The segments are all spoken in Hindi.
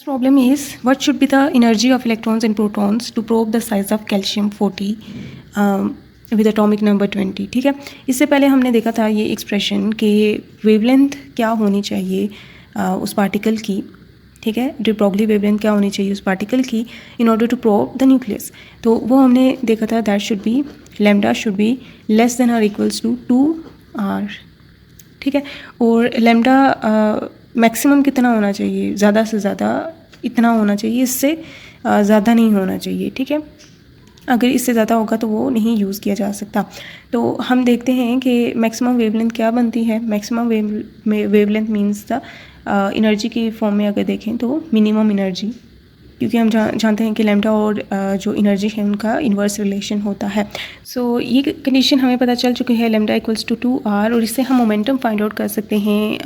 problem is what should be the energy of electrons and protons to probe the size of calcium 40 with atomic number 20. ठीक है, इससे पहले हमने देखा था ये एक्सप्रेशन कि वेवलेंथ क्या होनी चाहिए उस पार्टिकल की, ठीक है, de Broglie वेवलेंथ क्या होनी चाहिए उस पार्टिकल की in order to probe the nucleus. तो वो हमने देखा था that should be lambda should be less than और इक्वल्स टू 2r. ठीक है, और लैम्डा मैक्सिमम कितना होना चाहिए, ज़्यादा से ज़्यादा इतना होना चाहिए, इससे ज़्यादा नहीं होना चाहिए. ठीक है, अगर इससे ज़्यादा होगा तो वो नहीं यूज़ किया जा सकता. तो हम देखते हैं कि मैक्सिमम वेवलेंथ क्या बनती है. Maximum wavelength means the energy की फॉर्म में अगर देखें तो मिनिमम एनर्जी, क्योंकि हम जानते हैं कि लैम्डा और जो एनर्जी है उनका इन्वर्स रिलेशन होता है. सो ये कंडीशन हमें पता चल चुकी है लैम्डा इक्वल्स टू 2r, और इससे हम मोमेंटम फाइंड आउट कर सकते हैं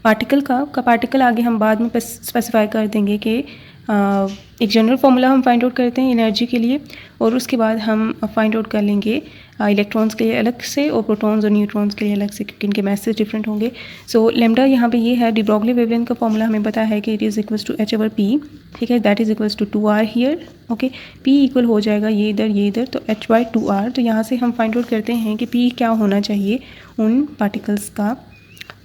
पार्टिकल का. पार्टिकल आगे हम बाद में स्पेसिफाई कर देंगे कि एक जनरल फार्मूला हम फाइंड आउट करते हैं एनर्जी के लिए, और उसके बाद हम फाइंड आउट कर लेंगे इलेक्ट्रॉन्स के लिए अलग से और प्रोटॉन्स और न्यूट्रॉन्स के लिए अलग से, क्योंकि इनके मैसेज डिफरेंट होंगे. सो लैम्डा यहाँ पे ये है, de Broglie वेवलेंथ का फॉर्मूला हमें पता है कि it is equals to h/p. ठीक है, that is equals to 2r here. Okay, p इक्वल हो जाएगा ये इधर, तो h/2r. तो यहाँ से हम फाइंड आउट करते हैं कि p क्या होना चाहिए उन पार्टिकल्स का.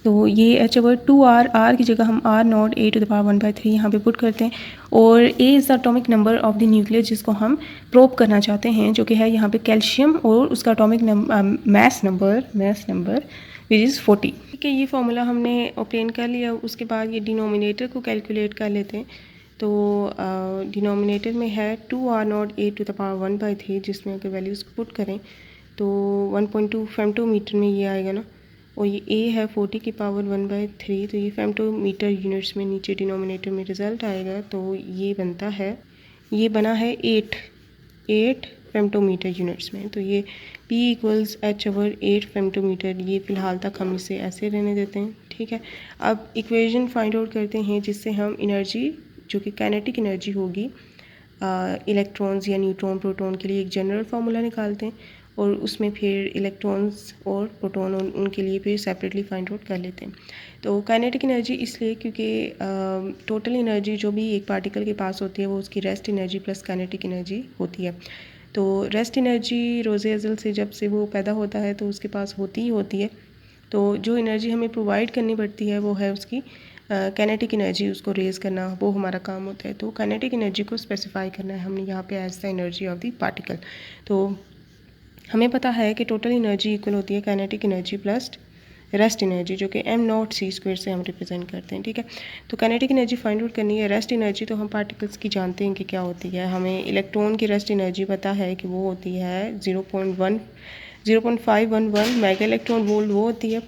तो ये h/2r, r की जगह हम r0 a⁻⁴ यहाँ पे पुट करते हैं, और a is the atomic number of the nucleus जिसको हम प्रोब करना चाहते हैं, जो कि है यहाँ पे कैल्शियम, और उसका atomic mass number which is 40. ठीक है, ये फार्मूला हमने ऑब्टेन कर लिया. उसके बाद ये डिनोमिनेटर को कैलकुलेट कर लेते हैं. तो डिनोमिनेटर में है 2r0 a⁻⁴, जिसमें अगर वैल्यूज़ पुट करें तो 1.2 फेमटोमीटर में ये आएगा ना, और ये a है 40 की पावर 1/3, तो ये फेमटोमीटर यूनिट्स में नीचे डिनोमिनेटर में रिज़ल्ट आएगा. तो ये बना है 8 फेमटोमीटर यूनिट्स में. तो ये p इक्वल्स h/8 फेमटोमीटर. ये फ़िलहाल तक हम इसे ऐसे रहने देते हैं. ठीक है, अब इक्वेशन फाइंड आउट करते हैं जिससे हम एनर्जी, जो कि काइनेटिक एनर्जी होगी इलेक्ट्रॉन्स या न्यूट्रॉन प्रोटॉन के लिए, एक जनरल फार्मूला निकालते हैं, और उसमें फिर इलेक्ट्रॉन्स और प्रोटॉन उनके लिए फिर सेपरेटली फाइंड आउट कर लेते हैं. तो काइनेटिक एनर्जी इसलिए क्योंकि टोटल एनर्जी जो भी एक पार्टिकल के पास होती है वो उसकी rest energy plus kinetic energy होती है. तो रेस्ट एनर्जी रोज़े अज़ल से जब से वो पैदा होता है तो उसके पास होती ही होती है. तो जो एनर्जी हमें प्रोवाइड करनी पड़ती है वो है उसकी काइनेटिक एनर्जी, उसको रेज़ करना, वो हमारा काम होता है. तो काइनेटिक एनर्जी को स्पेसिफाई करना है हमने यहाँ पे as the energy of the particle. तो हमें पता है कि टोटल एनर्जी इक्वल होती है kinetic energy plus rest energy, जो कि m0c² से हम रिप्रेजेंट करते हैं. ठीक है, तो काइनेटिक एनर्जी फाइंड आउट करनी है. रेस्ट एनर्जी तो हम पार्टिकल्स की जानते हैं कि क्या होती है. हमें इलेक्ट्रॉन की रेस्ट एनर्जी पता है कि वो होती है 0.511 मेगा इलेक्ट्रॉन वोल्ट वो होती है,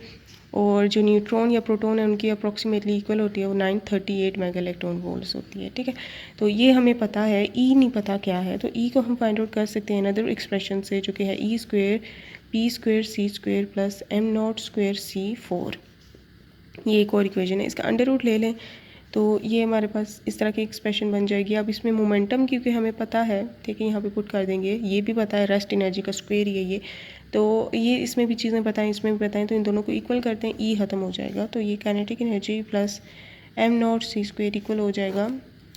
और जो न्यूट्रॉन या प्रोटॉन है उनकी अप्रॉक्सीमेटली इक्वल होती है, वो 938 मेगा इलेक्ट्रॉन वोल्ट्स होती है. ठीक है, तो ये हमें पता है. ई नहीं पता क्या है, तो ई को हम फाइंड आउट कर सकते हैं अनदर एक्सप्रेशन से, जो कि है e² p² c² plus m0² c4. ये एक और इक्वेशन है. इसका अंडर रूट ले लें तो ये हमारे पास इस तरह की एक्सप्रेशन बन जाएगी. अब इसमें मोमेंटम क्योंकि हमें पता है, ठीक है, यहाँ पे पुट कर देंगे. ये भी पता है रेस्ट एनर्जी का स्क्वायर ही है ये, तो ये इसमें भी चीज़ें बताएं, इसमें भी बताएं, तो इन दोनों को इक्वल करते हैं, ई ख़त्म हो जाएगा. तो ये kinetic energy plus m0c² equal हो जाएगा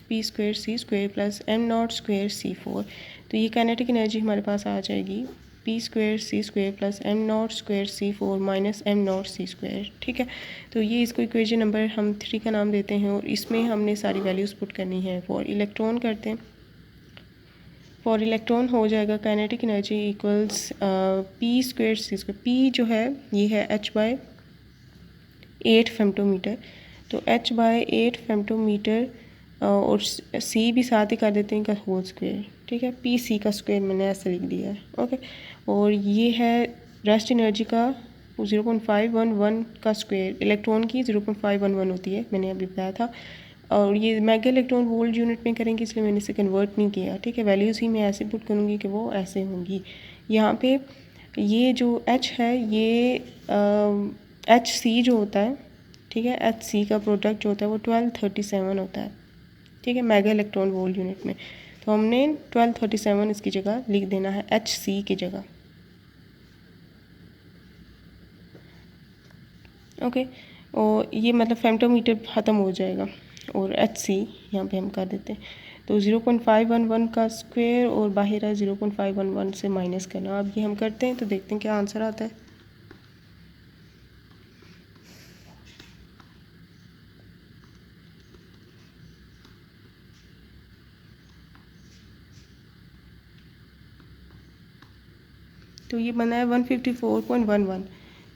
p² c² plus m0² c4. तो ये काइनेटिक एनर्जी हमारे पास आ जाएगी p² c² plus m0² c4 minus m0c². ठीक है, तो ये इसको इक्वेशन नंबर हम 3 का नाम देते हैं, और इसमें हमने सारी वैल्यूज़ पुट करनी है. फॉर इलेक्ट्रॉन करते हैं. फॉर इलेक्ट्रॉन हो जाएगा kinetic energy equals p² c². p जो है ये है h/8 फेमटोमीटर, तो h/8 फेमटोमीटर, और c भी साथ ही कर देते हैं का होल स्क्वायर. ठीक है, pc का स्क्वायर मैंने ऐसे लिख दिया है. ओके, और ये है रेस्ट एनर्जी का 0.511 का स्क्वायर. इलेक्ट्रॉन की 0.511 होती है, मैंने अभी बताया था, और ये मेगा इलेक्ट्रॉन वोल्ट यूनिट में करेंगे इसलिए मैंने इसे कन्वर्ट नहीं किया. ठीक है, वैल्यूज़ ही मैं ऐसे पुट करूँगी कि वो ऐसे होंगी. यहाँ पे ये जो h है ये hc जो होता है, ठीक है, hc का प्रोडक्ट जो होता है वो 1237 होता है. ठीक है, मेगा इलेक्ट्रॉन वोल्ट यूनिट में. तो हमने 1237 इसकी जगह लिख देना है hc की जगह. ओके, और ये मतलब फेमटोमीटर ख़त्म हो जाएगा, और एच सी यहाँ पे हम कर देते हैं। तो 0.511 का स्क्वायर और बाहर है 0.511 से माइनस करना। अब ये हम करते हैं तो देखते हैं क्या आंसर आता है। तो ये बना है 154.11।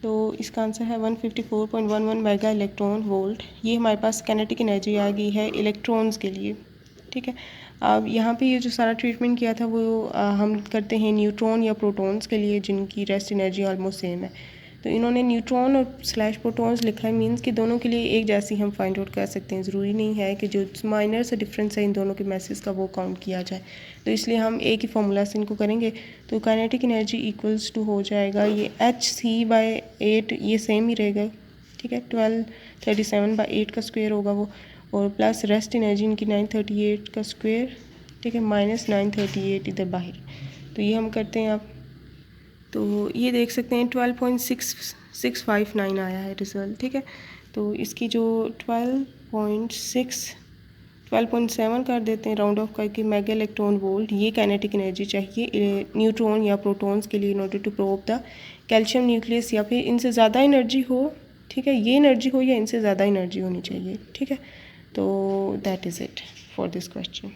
तो इसका आंसर है 154.11 मेगा इलेक्ट्रॉन वोल्ट। ये हमारे पास काइनेटिक एनर्जी आ गई है इलेक्ट्रॉन्स के लिए, ठीक है। अब यहाँ पे ये जो सारा ट्रीटमेंट किया था वो हम करते हैं न्यूट्रॉन या प्रोटॉन्स के लिए जिनकी रेस्ट एनर्जी ऑलमोस्ट सेम है। तो इन्होंने न्यूट्रॉन और स्लैश प्रोटॉन्स लिखा है, मींस कि दोनों के लिए एक जैसी हम फाइंड आउट कर सकते हैं। ज़रूरी नहीं है कि जो माइनर सा डिफरेंस है इन दोनों के मैसेज का वो काउंट किया जाए। तो इसलिए हम एक ही फार्मूला से इनको करेंगे। तो काइनेटिक एनर्जी इक्वल्स टू हो जाएगा ये hc/8, ये सेम ही रहेगा, ठीक है। 1237/8 का स्क्वायर होगा वो, और प्लस रेस्ट एनर्जी इनकी 938 का स्क्वायर, ठीक है, माइनस 938 इधर बाहर। तो ये हम करते हैं। आप तो ये देख सकते हैं 12.6659 आया है रिज़ल्ट, ठीक है। तो इसकी जो 12.7 कर देते हैं राउंड ऑफ करके मेगा इलेक्ट्रॉन वोल्ट, ये काइनेटिक एनर्जी चाहिए न्यूट्रॉन या प्रोटॉन्स के लिए in order to probe the calcium nucleus, या फिर इनसे ज़्यादा एनर्जी हो, ठीक है, ये एनर्जी हो या इनसे ज़्यादा एनर्जी होनी चाहिए, ठीक है। तो that is it for this question.